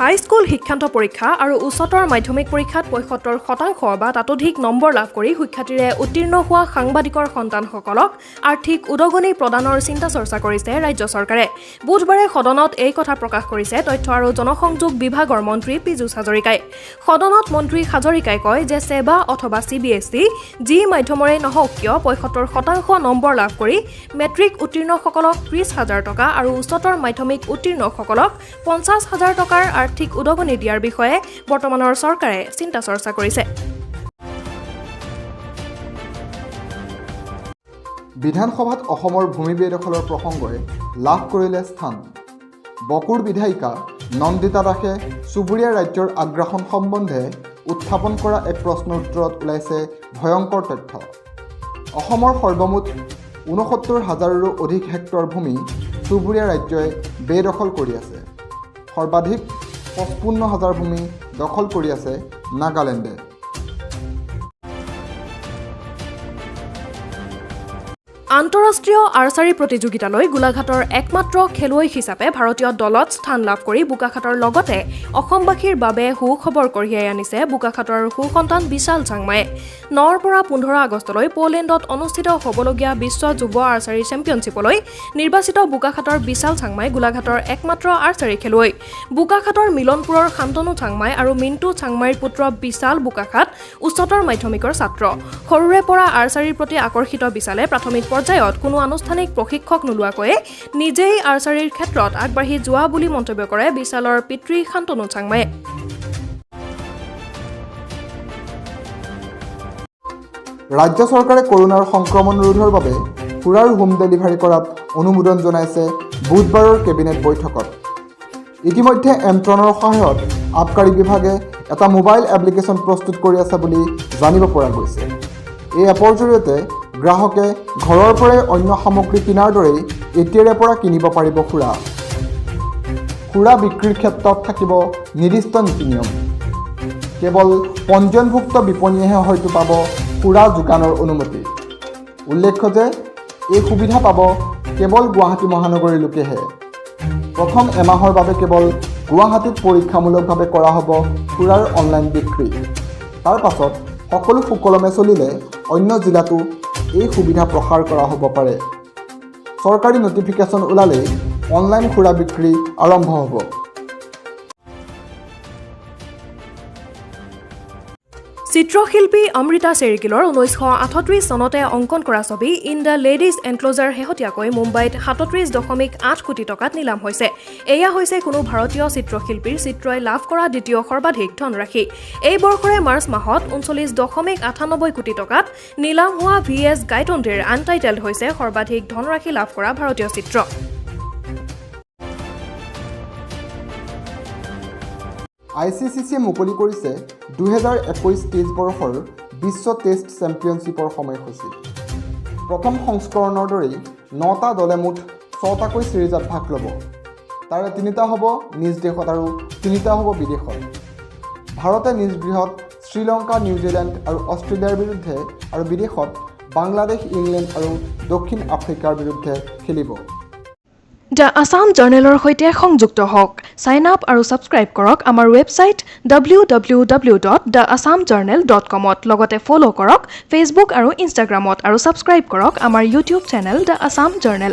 High school শিক্ষান্ত পৰীক্ষা আৰু উচ্চতৰ মাধ্যমিক পৰীক্ষাত ৭৫% বা ততোধিক নম্বৰ লাভ কৰি শিক্ষাৰ্থীৰে উত্তীৰ্ণ হোৱা সাংবাদিকৰ সন্তানসকলক আৰ্থিক উদগনি প্ৰদানৰ চিন্তা চৰ্চা কৰিছে ৰাজ্য চৰকাৰে। বুধবাৰে সদনত এই কথা প্ৰকাশ কৰিছে তথ্য আৰু জনসংযোগ বিভাগৰ মন্ত্ৰী পীযুষ হাজৰিকাই। সদনত মন্ত্ৰী হাজৰিকাই কয় যে সেৱা অথবা CBSE যি মাধ্যমৰে নহওক কিয় ৭৫% নম্বৰ লাভ কৰি মেট্ৰিক উত্তীৰ্ণসকলক ৩০,০০০ টকা আৰু উচ্চতৰ মাধ্যমিক উত্তীৰ্ণসকলক ৫০,০০০ টকাৰ আৰ্থিক উদগনি দিয়াৰ বিষয়ে বৰ্তমানৰ চৰকাৰে চিন্তা চৰ্চা কৰিছে। বিধানসভাত অসমৰ ভূমি বেদখলৰ প্ৰসংগই লাভ কৰিলে স্থান। বকুৰ বিধায়িকা নন্দিতা দাসে চুবুৰীয়া ৰাজ্যৰ আগ্ৰাসন সম্বন্ধে উত্থাপন কৰা এক প্ৰশ্নৰ উত্তৰত ওলাইছে ভয়ংকৰ তথ্য। অসমৰ সৰ্বমুঠ ৬৯,০০০ৰো অধিক হেক্টৰ ভূমি চুবুৰীয়া ৰাজ্যই বেদখল কৰি আছে। সৰ্বাধিক ৫৫,০০০ ভূমি দখল কৰি আছে নাগালেণ্ডে। আন্তঃৰাষ্ট্ৰীয় আৰ্চাৰী প্ৰতিযোগিতালৈ গোলাঘাটৰ একমাত্ৰ খেলুৱৈ হিচাপে ভাৰতীয় দলত স্থান লাভ কৰি বোকাখাতৰ লগতে অসমবাসীৰ বাবে সুখবৰ কঢ়িয়াই আনিছে বোকাখাতৰ সুসন্তান বিশাল চাংমাই। ৯ৰ পৰা ১৫ আগষ্টলৈ পোলেণ্ডত অনুষ্ঠিত হ'বলগীয়া বিশ্ব যুৱ আৰ্চাৰী চেম্পিয়নশ্বিপলৈ নিৰ্বাচিত বোকাখাতৰ বিশাল চাংমাই গোলাঘাটৰ একমাত্ৰ আৰ্চাৰী খেলুৱৈ। বোকাখাতৰ মিলনপুৰৰ শান্তনু চাংমাই আৰু মিণ্টু চাংমাইৰ পুত্ৰ বিশাল বোকাখাত উচ্চতৰ মাধ্যমিকৰ ছাত্ৰ। সৰুৰে পৰা আৰ্চাৰীৰ প্ৰতি আকৰ্ষিত বিশালে প্ৰাথমিক পৰ্যায়ত কোনো আনুষ্ঠানিক প্ৰশিক্ষক নোলোৱাকৈয়ে নিজেই আৰ্চাৰীৰ ক্ষেত্ৰত আগবাঢ়ি যোৱা বুলি মন্তব্য কৰে বিশালৰ পিতৃ শান্তনু চাংমাই। ৰাজ্য চৰকাৰে কৰোনাৰ সংক্ৰমণ ৰোধৰ বাবে সুৰাৰ হোম ডেলিভাৰী কৰাত অনুমোদন জনাইছে বুধবাৰৰ কেবিনেট বৈঠকত। ইতিমধ্যে এমট্ৰনৰ সহায়ত আবকাৰী বিভাগে এটা মোবাইল এপ্লিকেশ্যন প্ৰস্তুত কৰি আছে বুলি জানিব পৰা গৈছে। এই এপৰ জৰিয়তে গ্ৰাহকে ঘৰৰ পৰাই অন্য সামগ্ৰী কিনাৰ দৰেই এতিয়াৰে পৰা কিনিব পাৰিব সুৰা। সুৰা বিক্ৰীৰ ক্ষেত্ৰত থাকিব নিৰ্দিষ্ট নীতি নিয়ম। কেৱল পঞ্জীয়নভুক্ত বিপণীয়েহে হয়তো পাব সুৰা যোগানৰ অনুমতি। উল্লেখ্য যে এই সুবিধা পাব কেৱল গুৱাহাটী মহানগৰীৰ লোকেহে। প্ৰথম এমাহৰ বাবে কেৱল গুৱাহাটীত পৰীক্ষামূলকভাৱে কৰা হ'ব সুৰাৰ অনলাইন বিক্ৰী। তাৰ পাছত সকলো সুকলমে চলিলে অন্য জিলাতো এই সুবিধা প্ৰসাৰ কৰা হ'ব পাৰে। চৰকাৰী নটিফিকেশ্যন ওলালেই অনলাইন সুৰা বিক্ৰী আৰম্ভ হ'ব। চিত্ৰশিল্পী অমৃতা চেৰিকিলৰ ১৯৩৮ চনতে অংকন কৰা ছবি ইন দ্য লেডিজ এনক্লজাৰ শেহতীয়াকৈ মুম্বাইত ৩৭.৮ কোটি টকাত নিলাম হৈছে। এয়া হৈছে কোনো ভাৰতীয় চিত্ৰশিল্পীৰ চিত্ৰই লাভ কৰা দ্বিতীয় সৰ্বাধিক ধনৰাশি। এই বৰ্ষৰে মাৰ্চ মাহত ৩৯.৯৮ কোটি টকাত নিলাম হোৱা VS গাইটণ্ডিৰ আনটাইটেলড হৈছে সৰ্বাধিক ধনৰাশি লাভ কৰা ভাৰতীয় চিত্ৰ। ICCয়ে মুকলি কৰিছে ২০২১-২৩ বৰ্ষৰ বিশ্ব টেষ্ট চেম্পিয়নশ্বিপৰ সময়সূচী। প্ৰথম সংস্কৰণৰ দৰেই ৯টা দলে মুঠ ৬টাকৈ ছিৰিজত ভাগ ল'ব। তাৰে ৩টা হ'ব নিজ দেশত আৰু ৩টা হ'ব বিদেশত। ভাৰতে নিজ গৃহত শ্ৰীলংকা, নিউজিলেণ্ড আৰু অষ্ট্ৰেলিয়াৰ বিৰুদ্ধে আৰু বিদেশত বাংলাদেশ, ইংলেণ্ড আৰু দক্ষিণ আফ্ৰিকাৰ বিৰুদ্ধে খেলিব। TheAssamJournalৰ সৈতে সংযুক্ত হওক। সাইন আপ আৰু ছাবস্ক্ৰাইব কৰক আমাৰ ৱেবছাইট www.theassamjournal.com-ত। লগতে ফ'ল' কৰক ফেচবুক আৰু ইনষ্টাগ্ৰামত আৰু ছাবস্ক্ৰাইব কৰক আমাৰ YouTube channel the Assam journal.